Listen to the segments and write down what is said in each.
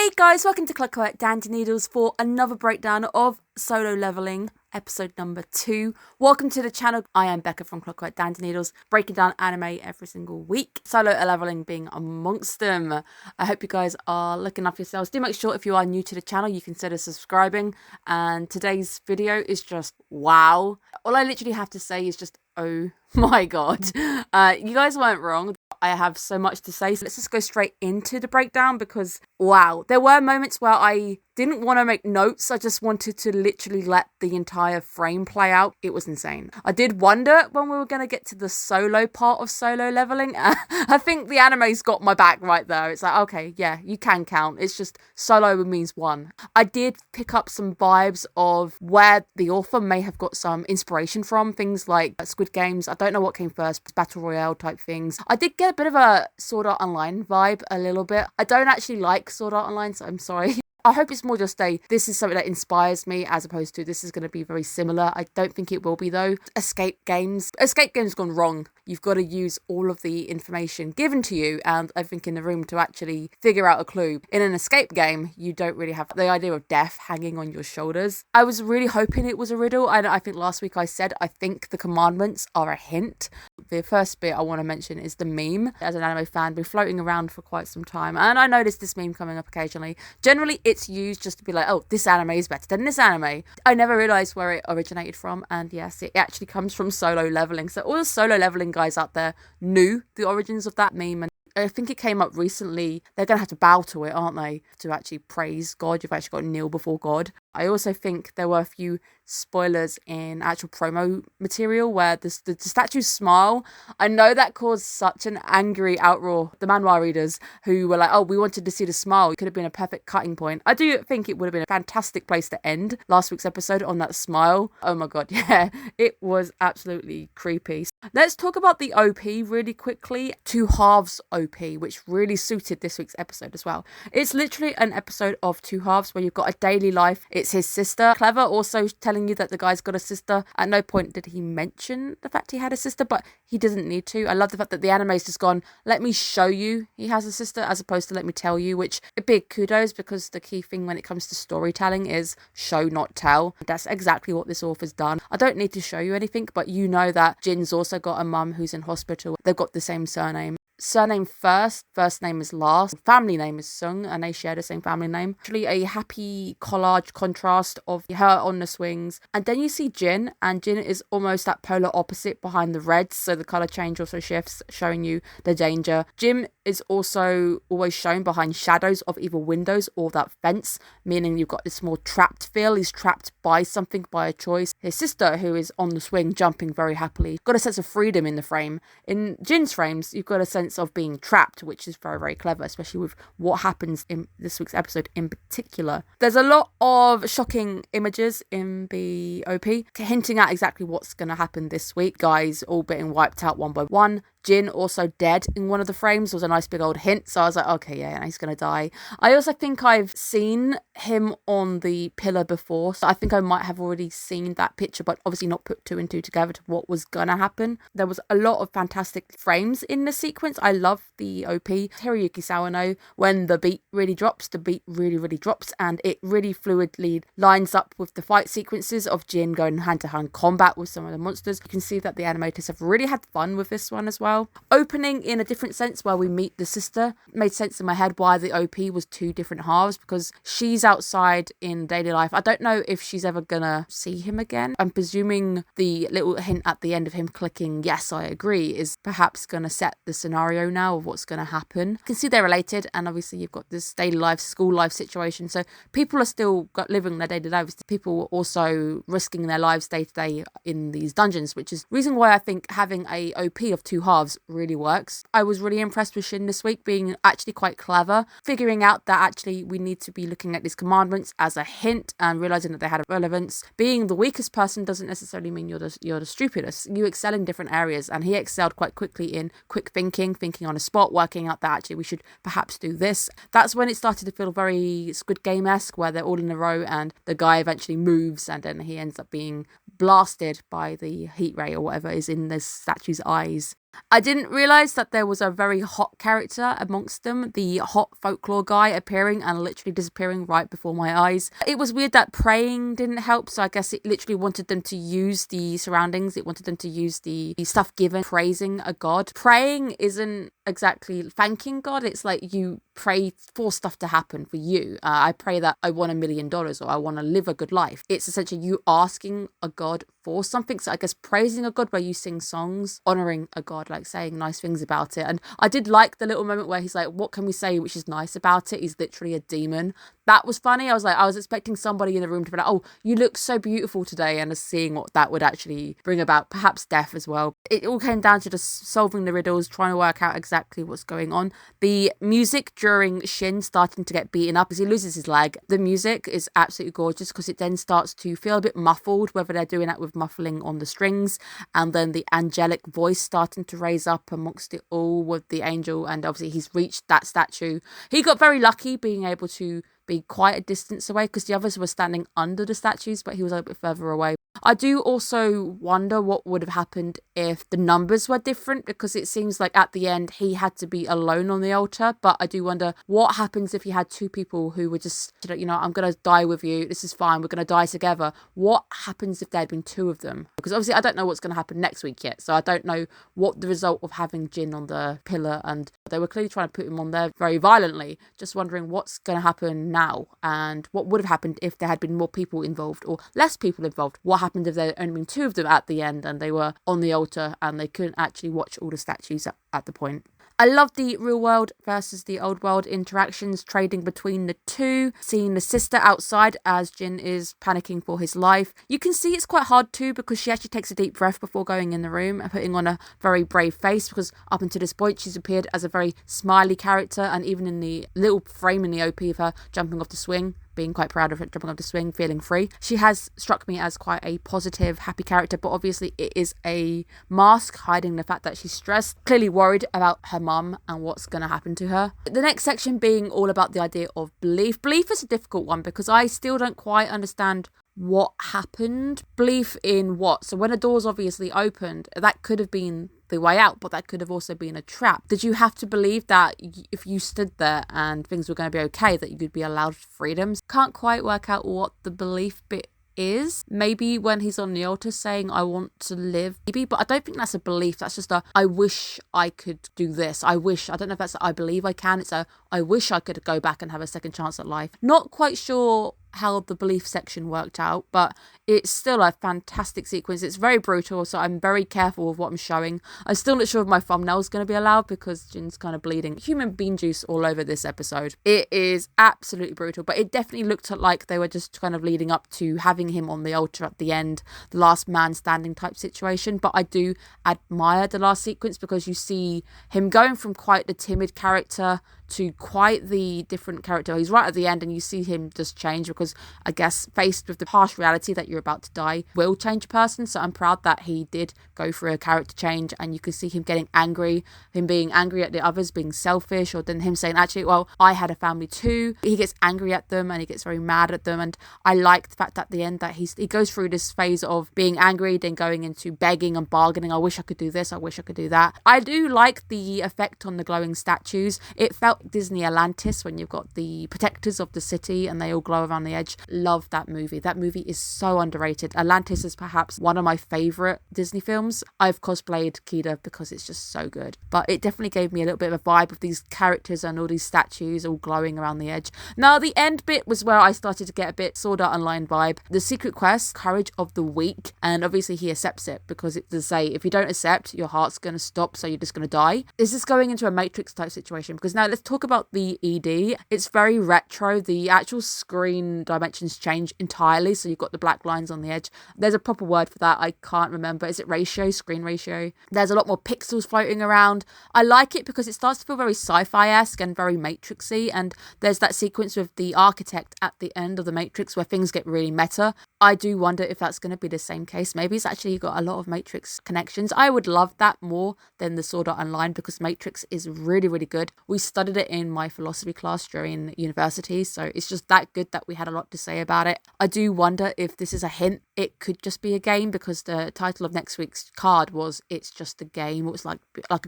Hey guys, welcome to Clockwork Noodles for another breakdown of Solo Leveling, episode number 2. Welcome to the channel. I am Becca from Clockwork Noodles, breaking down anime every single week. Solo Leveling being amongst them. I hope you guys are looking after yourselves. Do make sure if you are new to the channel, you consider subscribing. And today's video is just wow. All I literally have to say is just, oh my god. You guys weren't wrong. I have so much to say, so let's just go straight into the breakdown because, wow, there were moments where I didn't want to make notes. I just wanted to literally let the entire frame play out. It was insane. I did wonder when we were going to get to the solo part of Solo Leveling. I think the anime's got my back right there. It's like, okay, yeah, you can count. It's just solo means one. I did pick up some vibes of where the author may have got some inspiration from, things like Squid Games. I don't know what came first, Battle Royale type things. I did get a bit of a Sword Art Online vibe a little bit. I don't actually like Sword Art Online, so I'm sorry. I hope it's more just this is something that inspires me as opposed to this is going to be very similar. I don't think it will be though. Escape games gone wrong. You've got to use all of the information given to you and everything in the room to actually figure out a clue. In an escape game, you don't really have the idea of death hanging on your shoulders. I was really hoping it was a riddle. I think last week I said I think the commandments are a hint. The first bit I want to mention is the meme. As an anime fan, been floating around for quite some time and I noticed this meme coming up occasionally. Generally, it's used just to be like, oh, this anime is better than this anime. I never realised where it originated from, and yes, it actually comes from Solo Leveling. So all the Solo Leveling guys out there knew the origins of that meme, and I think it came up recently. They're going to have to bow to it, aren't they, to actually praise God. You've actually got to kneel before God. I also think there were a few spoilers in actual promo material where the statues smile. I know that caused such an angry outroar. The manhwa readers who were like, oh, we wanted to see the smile. It could have been a perfect cutting point. I do think it would have been a fantastic place to end last week's episode on that smile. Oh my god, yeah, it was absolutely creepy. Let's talk about the OP really quickly. Two halves OP, which really suited this week's episode as well. It's literally an episode of two halves where you've got a daily life. It's his sister. Clever also telling you that the guy's got a sister. At no point did he mention the fact he had a sister, but he doesn't need to. I love the fact that the anime's just gone, let me show you he has a sister as opposed to let me tell you, which a big kudos because the key thing when it comes to storytelling is show, not tell. That's exactly what this author's done. I don't need to show you anything, but you know that Jin's also got a mum who's in hospital. They've got the same surname. Surname first name is last, family name is Sung, and they share the same family name. Actually a happy collage contrast of her on the swings. And then you see Jin, and Jin is almost that polar opposite behind the reds, so the colour change also shifts, showing you the danger. Jim is also always shown behind shadows of either windows or that fence, meaning you've got this more trapped feel. He's trapped by something, by a choice. His sister, who is on the swing, jumping very happily, got a sense of freedom in the frame. In Jin's frames, you've got a sense of being trapped, which is very, very clever, especially with what happens in this week's episode in particular. There's a lot of shocking images in the OP, hinting at exactly what's going to happen this week. Guys all getting wiped out one by one. Jin also dead in one of the frames was a nice big old hint, so I was like, okay, yeah, he's gonna die. I also think I've seen him on the pillar before, so I think I might have already seen that picture, but obviously not put two and two together to what was gonna happen. There was a lot of fantastic frames in the sequence. I love the OP. Hiroyuki Sawano, when the beat really drops, the beat really drops, and it really fluidly lines up with the fight sequences of Jin going hand-to-hand combat with some of the monsters. You can see that the animators have really had fun with this one as well. Opening in a different sense where we meet the sister made sense in my head why the OP was two different halves, because she's outside in daily life. I don't know if she's ever gonna see him again. I'm presuming the little hint at the end of him clicking yes I agree is perhaps gonna set the scenario now of what's gonna happen. You can see they're related, and obviously you've got this daily life, school life situation, so people are still living their daily lives. People are also risking their lives day to day in these dungeons, which is the reason why I think having a OP of two halves really works. I was really impressed with Shin this week being actually quite clever, figuring out that actually we need to be looking at these commandments as a hint and realizing that they had a relevance. Being the weakest person doesn't necessarily mean you're the stupidest. You excel in different areas, and he excelled quite quickly in quick thinking on a spot, working out that actually we should perhaps do this. That's when it started to feel very Squid Game-esque, where they're all in a row and the guy eventually moves and then he ends up being blasted by the heat ray or whatever is in the statue's eyes. I didn't realise that there was a very hot character amongst them, the hot folklore guy appearing and literally disappearing right before my eyes. It was weird that praying didn't help, so I guess it literally wanted them to use the surroundings, it wanted them to use the stuff given, praising a god. Praying isn't exactly thanking God, it's like you pray for stuff to happen for you. I pray that I want $1 million or I want to live a good life. It's essentially you asking a god for something. So I guess praising a god where you sing songs, honouring a god, like saying nice things about it. And I did like the little moment where he's like, what can we say which is nice about it? He's literally a demon. That was funny. I was expecting somebody in the room to be like, oh, you look so beautiful today, and seeing what that would actually bring about, perhaps death as well. It all came down to just solving the riddles, trying to work out exactly what's going on. The music during Shin starting to get beaten up as he loses his leg, the music is absolutely gorgeous because it then starts to feel a bit muffled, whether they're doing that with muffling on the strings, and then the angelic voice starting to raise up amongst it all with the angel, and obviously he's reached that statue. He got very lucky being able to be quite a distance away because the others were standing under the statues, but he was a bit further away. I do also wonder what would have happened if the numbers were different, because it seems like at the end he had to be alone on the altar, but I do wonder what happens if you had two people who were just, I'm going to die with you, this is fine, we're going to die together. What happens if there had been two of them? Because obviously I don't know what's going to happen next week yet, so I don't know what the result of having Jin on the pillar, and they were clearly trying to put him on there very violently. Just wondering what's going to happen now, and what would have happened if there had been more people involved or less people involved. What happened if there had only been two of them at the end and they were on the altar and they couldn't actually watch all the statues at the point. I love the real world versus the old world interactions, trading between the two, seeing the sister outside as Jin is panicking for his life. You can see it's quite hard too, because she actually takes a deep breath before going in the room and putting on a very brave face, because up until this point she's appeared as a very smiley character, and even in the little frame in the OP of her jumping off the swing, being quite proud of it, jumping off the swing, feeling free. She has struck me as quite a positive, happy character, but obviously it is a mask hiding the fact that she's stressed, clearly worried about her mum and what's going to happen to her. The next section being all about the idea of belief. Belief is a difficult one because I still don't quite understand what happened. Belief in what? So when the doors obviously opened, that could have been the way out, but that could have also been a trap. Did you have to believe that if you stood there and things were going to be okay, that you could be allowed freedoms? Can't quite work out what the belief bit is. Maybe when he's on the altar saying I want to live, maybe, but I don't think that's a belief. That's just a I wish I could do this. I don't know if that's a, I believe I can. It's a I wish I could go back and have a second chance at life. Not quite sure how the belief section worked out, but it's still a fantastic sequence. It's very brutal, so I'm very careful with what I'm showing. I'm still not sure if my thumbnail's going to be allowed because Jin's kind of bleeding human bean juice all over this episode. It is absolutely brutal, but it definitely looked like they were just kind of leading up to having him on the altar at the end, the last man standing type situation. But I do admire the last sequence because you see him going from quite the timid character to quite the different character. He's right at the end and you see him just change, because I guess faced with the harsh reality that you're about to die will change a person. So I'm proud that he did go through a character change, and you can see him getting angry, him being angry at the others being selfish, or then him saying, actually, well, I had a family too. He gets angry at them and he gets very mad at them, and I like the fact at the end that he goes through this phase of being angry, then going into begging and bargaining. I wish I could do this, I wish I could do that. I do like the effect on the glowing statues. It felt Disney Atlantis when you've got the protectors of the city and they all glow around the edge. Love that movie. That movie is so underrated. Atlantis is perhaps one of my favourite Disney films. I've cosplayed Kida because it's just so good. But it definitely gave me a little bit of a vibe of these characters and all these statues all glowing around the edge. Now the end bit was where I started to get a bit Sword Art Online vibe. The secret quest, Courage of the Weak, and obviously he accepts it because it does say if you don't accept, your heart's going to stop, so you're just going to die. Is this going into a Matrix type situation? Because now let's talk about the ED. It's very retro. The actual screen dimensions change entirely, so you've got the black lines on the edge. There's a proper word for that, I can't remember. Is it ratio? Screen ratio? There's a lot more pixels floating around. I like it because it starts to feel very sci-fi-esque and very Matrixy, and there's that sequence with the architect at the end of the Matrix where things get really meta. I do wonder if that's going to be the same case. Maybe it's actually got a lot of Matrix connections. I would love that more than the Sword Art Online because Matrix is really, really good. We studied it in my philosophy class during university, so it's just that good that we had a lot to say about it. I do wonder if this is a hint it could just be a game, because the title of next week's card was It's Just a Game. It was like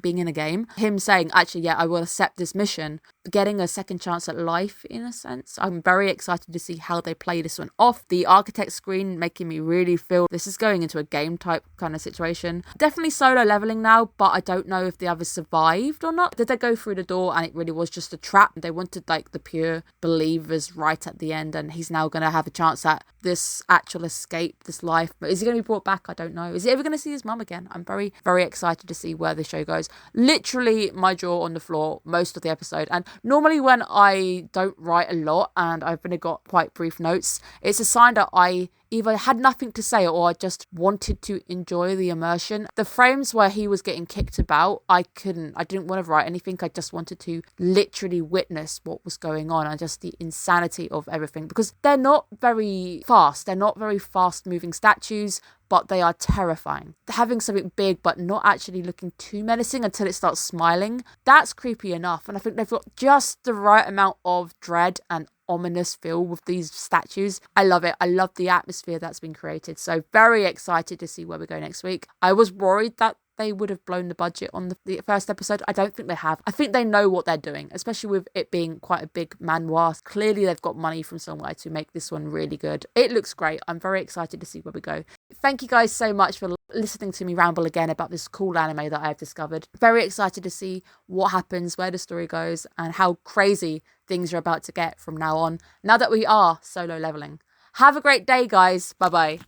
being in a game. Him saying, actually, yeah, I will accept this mission, getting a second chance at life in a sense. I'm very excited to see how they play this one off. The architect screen making me really feel this is going into a game type kind of situation. Definitely solo leveling now, but I don't know if the others survived or not. Did they go through the door and it really was just a trap? They wanted like the pure believers right at the end, and he's now going to have a chance at this actual escape, this life. But is he going to be brought back? I don't know. Is he ever going to see his mum again? I'm very, very excited to see where the show goes. Literally my jaw on the floor most of the episode. And normally when I don't write a lot and I've only got quite brief notes, it's a sign that I either had nothing to say or I just wanted to enjoy the immersion. The frames where he was getting kicked about, I didn't want to write anything. I just wanted to literally witness what was going on and just the insanity of everything, because they're not very fast. They're not very fast moving statues, but they are terrifying. Having something big but not actually looking too menacing until it starts smiling, that's creepy enough. And I think they've got just the right amount of dread and ominous feel with these statues. I love it. I love the atmosphere that's been created. So very excited to see where we go next week. I was worried that they would have blown the budget on the first episode. I don't think they have. I think they know what they're doing, especially with it being quite a big manhwa. Clearly they've got money from somewhere to make this one really good. It looks great. I'm very excited to see where we go. Thank you guys so much for listening to me ramble again about this cool anime that I've discovered. Very excited to see what happens, where the story goes, and how crazy things are about to get from now on, now that we are solo leveling. Have a great day, guys. Bye bye.